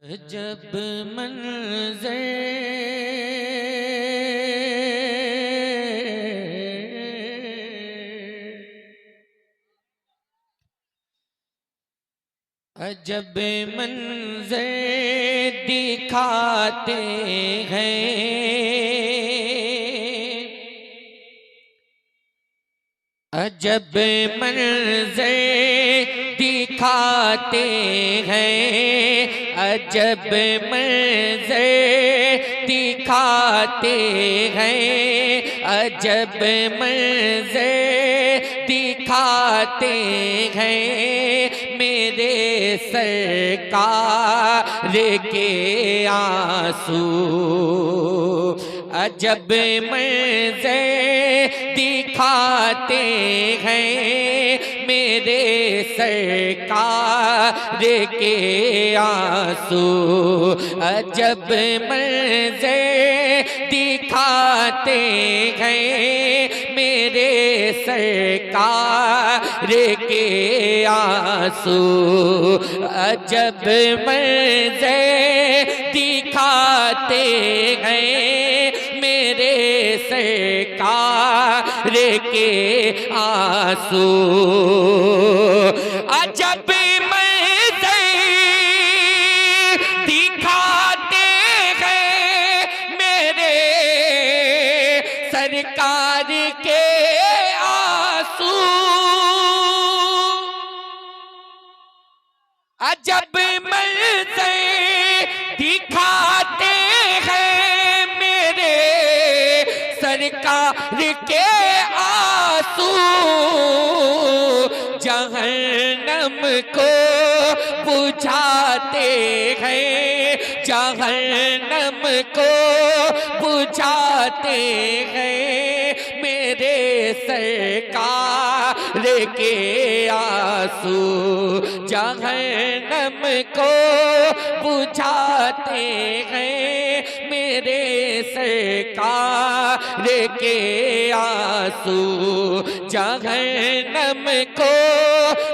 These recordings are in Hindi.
जब मंज़र अजब मंज़र दिखाते हैं, अजब मंज़र दिखाते हैं, अजब मंज़र दिखाते हैं, अजब मंज़र दिखाते हैं। मेरे सरकार के आंसू अजब मंज़र दिखाते हैं। मेरे सरकार के आंसू अजब मंज़र दिखाते हैं। मेरे सरकार के आंसू अजब मंज़र दिखाते हैं। मेरे सरकार के आंसू अजब मंज़र दिखाते हैं। मेरे सरकार के आंसू अजब मंज़र दिखाते हैं। मेरे सरकार के आंसू जहन्नम को बुझाते हैं, जहन्नम को बुझाते हैं। मेरे सरकार के आंसू जहन्नम को बुझाते हैं। मेरे सरकार के आंसू जहन्नम को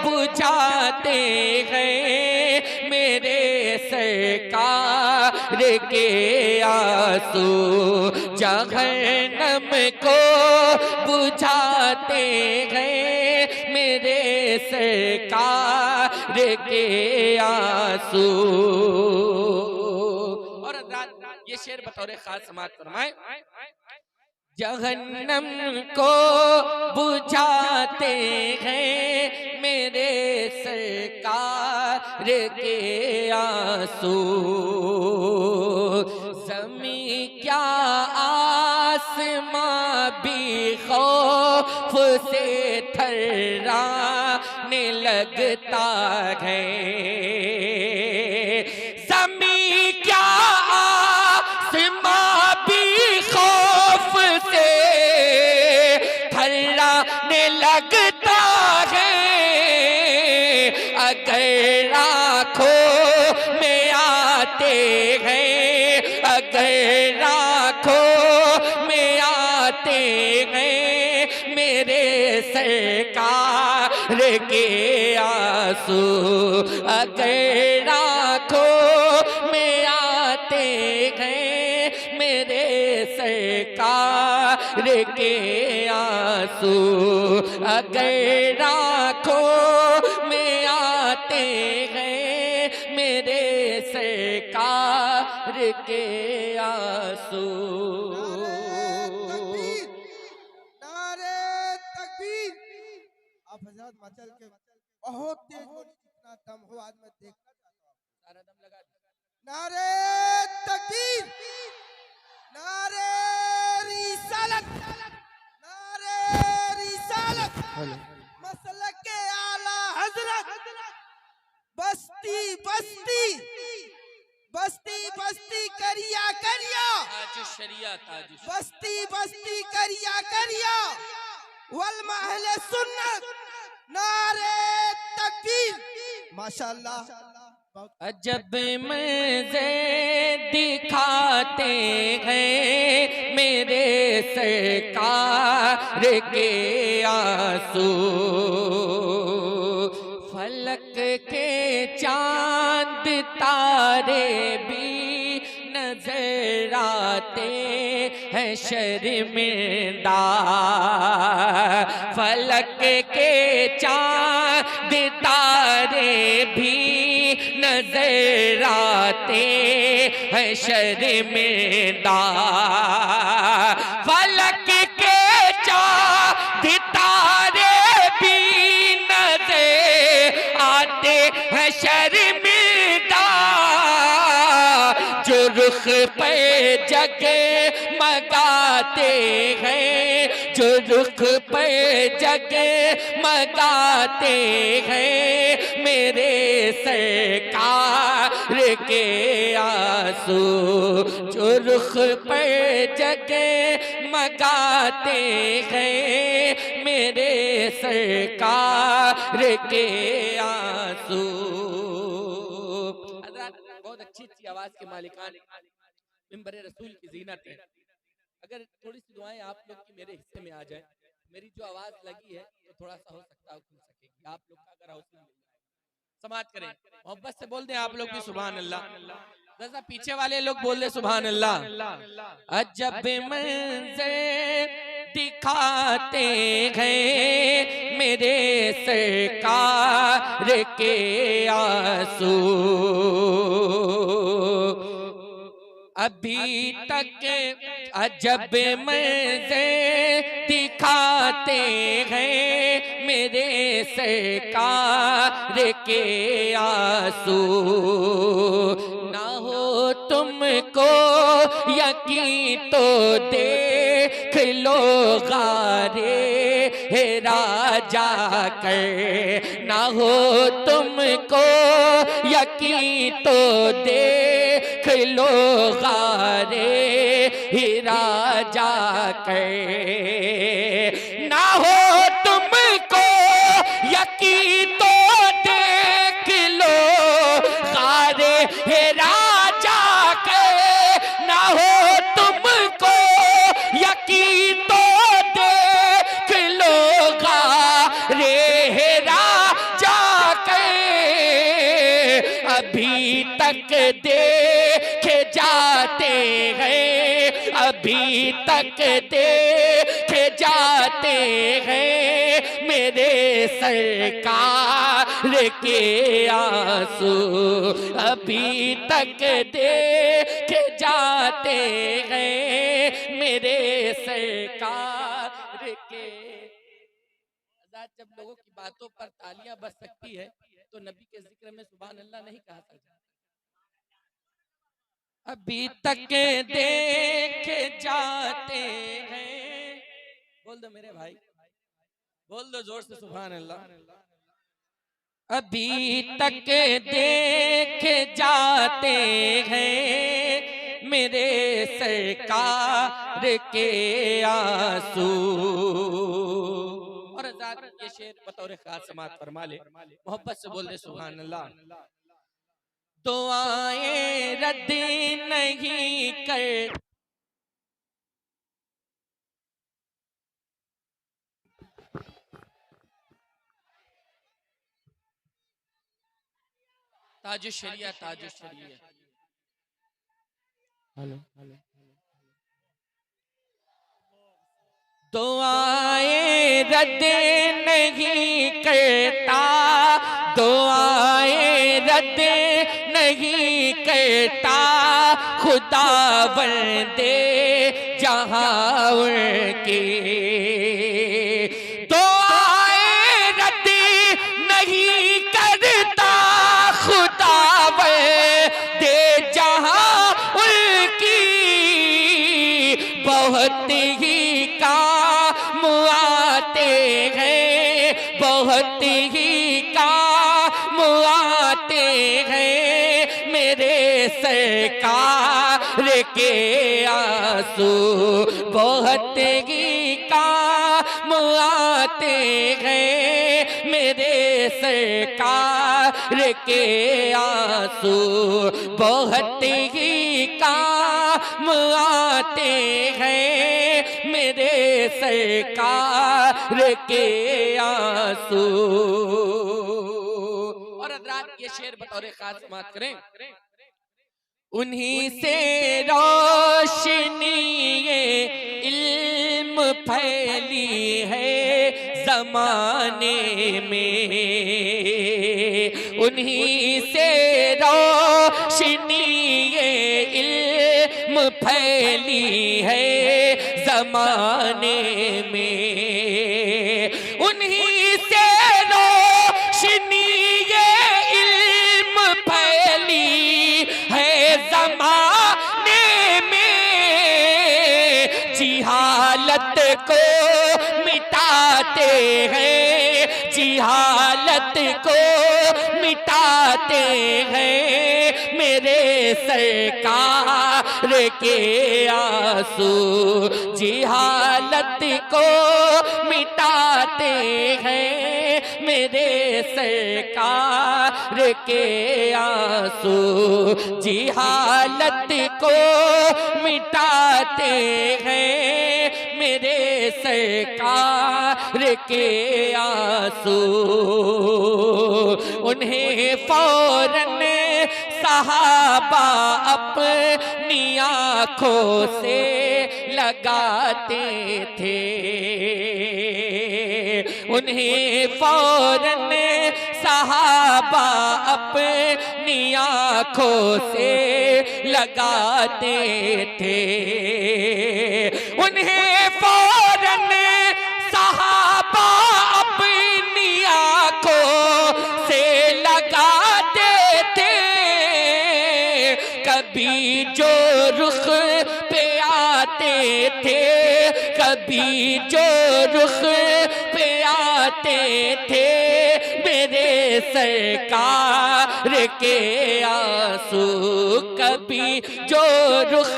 बुझाते हैं। मेरे सरकार के आंसू जहन्नम को बुझाते हैं। मेरे सरकार के आंसू। और ये शेर बतौर खास समात फरमाए। जहन्नम को बुझाते हैं। मेरे सरकार के आंसू ज़मीं क्या आसमां भी खौफ से थर्राने लगता है। ज़मीं क्या आसमां भी खौफ से थर्राने लगता है। अगर आँखों में आते हैं, अगर आँखों में आते हैं। मेरे सरकार के आंसू अगर आँखों में आते हैं। मेरे सरकार के आंसू अगर आँखों में आते हैं। मेरे सरकार के आंसू। नारे तकबीर। आप हज़रत मचल के बहुत तेज बोली, जितना दम हो आज मैं देखना चाहता हूँ। सारा दम लगा दो। नारे तकबीर, नारे रिसालत, नारे रिसालत, मसलक के आला हजरत। बस्ती बस्ती बस्ती बस्ती करिया करिया, बस्ती बस्ती करिया करिया, वल्मा अहले सुन्नत। नारे तकबीर। माशाअल्लाह। अजब मंज़र दिखाते हैं। मेरे सरकार के आंसू फलक के चांद तारे भी नजर आते हैं शर्मिंदा, फलक के चांद तारे भी नजर आते हैं शर्मिंदा, फलक के चांद तारे भी नजर आते हैं शर्मिंदा, जो रुख पे जगमगाते हैं, जो रुख पे जगमगाते हैं, मेरे सरकार के आंसू, जो रुख पे जगमगाते हैं, मेरे सरकार के आंसू। बहुत अच्छी अच्छी आवाज के मालिकान मिंबर रसूल की जीनत है। अगर थोड़ी सी दुआएं आप लोग की मेरे हिस्से में आ जाए, मेरी जो आवाज लगी है तो थोड़ा सा हो सकता है खुल सकेगी। आप लोग का अगर हौसला मिल जाए, समाज करें, मोहब्बत से बोल दें आप लोग भी सुभान अल्लाह। जरा पीछे वाले लोग बोल दे सुभान अल्लाह। अजब मंज़र दिखाते हैं मेरे सरकार के आंसू, अभी तक अजब मंज़र दिखाते हैं मेरे सरकार के आंसू, ना हो तुमको यकीन तो देख लो गारे हेरा जाकर, ना हो तुमको यकीन तो देख लो गारे हेरा जाकर, ना हो तुमको यकीन तो देख लो गारे हेरा जाकर, ना हो तुमको यकीन तो देख लो गारे हेरा जाकर, अभी तक देखे जाते हैं, अभी तक देखे जाते हैं मेरे सरकार के आंसू, अभी तक देखे जाते हैं मेरे सरकार के। जब लोगों की बातों पर तालियां बज सकती है तो नबी के जिक्र में सुभान अल्लाह नहीं कहा सकता। अभी तक देखे जाते हैं, बोल दो मेरे भाई, बोल दो जोर से सुभान अल्लाह। अभी तक देखे जाते हैं मेरे सरकार के आंसू। और ये शेर बतौर खास समात फरमा ले, मोहब्बत से बोल दे सुभान अल्लाह। दुआएं रद्द नहीं कर, ताजु शरिया, ताजु शरिया। Hello hello. दुआएं रद्द नहीं करता, दुआएं रद्द नहीं करता, खुदा बंदे जहां उनके, दुआएं रद्द नहीं करता, खुदा बंदे जहां उनकी, बहुत ही काम आते हैं, बहुत ही काम आते हैं मेरे सरकार के आंसू, बहुत ही काम आते हैं मेरे सरकार के आंसू, बहुत ही काम आते हैं मेरे सरकार के आंसू। और हज़रात ये शेर बतौर खास समात करें। उन्हीं से रोशनी ये इल्म फैली है ज़माने में, उन्हीं से रोशनी ये इल्म फैली है ज़माने में, उन्हीं से रोशनी ये इल्म फैली है ज़माने में, जिहालत को मिटाते हैं, जिहालत को मिटाते हैं मेरे सरकार के आंसू, जिहालत को मिटाते हैं मेरे सरकार के आंसू, जिहालत को मिटाते हैं मेरे सरकार के आंसू। उन्हें फौरन सहाबा अपनी आँखों से लगाते थे, उन्हें फौरन सहाबा अपनी आँखों से लगाते थे, उन्हें फौरन सहाबा अपनी आँखों से लगाते थे, कभी जो रुख पे आते थे, कभी जो रुख पे आते थे मेरे सरकार के आंसू, कभी जो रुख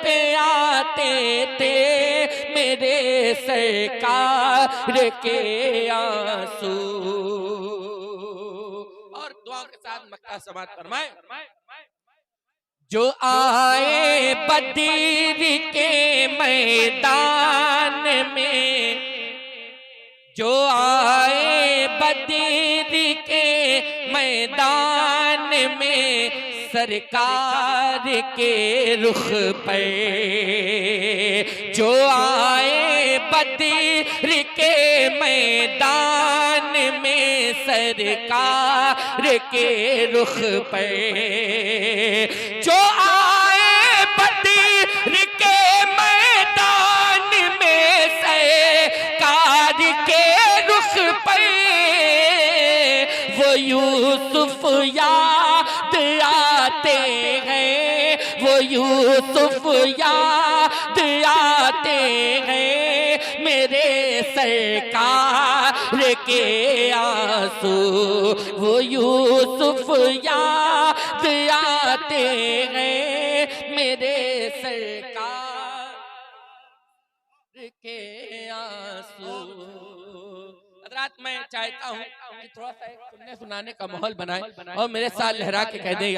पे आते थे मेरे सरकार के आंसू। और दुआ के साथ मक्का समात फरमाए। जो आए बदर के मैदान में, जो आए बदर के मैदान में सरकार के रुख पे, जो आए बदर के मैदान में सरकार के रुख पे, जो आए बदर के मैदान में सरकार के रुख पे, वो यूसुफ याद आते हैं, वो यूसुफ याद आते हैं मेरे सरकार के आंसू, वो यूसुफ याद आते हैं मेरे सरकार के आंसू। हज़रात मैं चाहता हूँ कि थोड़ा सा एक सुनने सुनाने का माहौल बनाए और मेरे साथ लहरा के कह दे।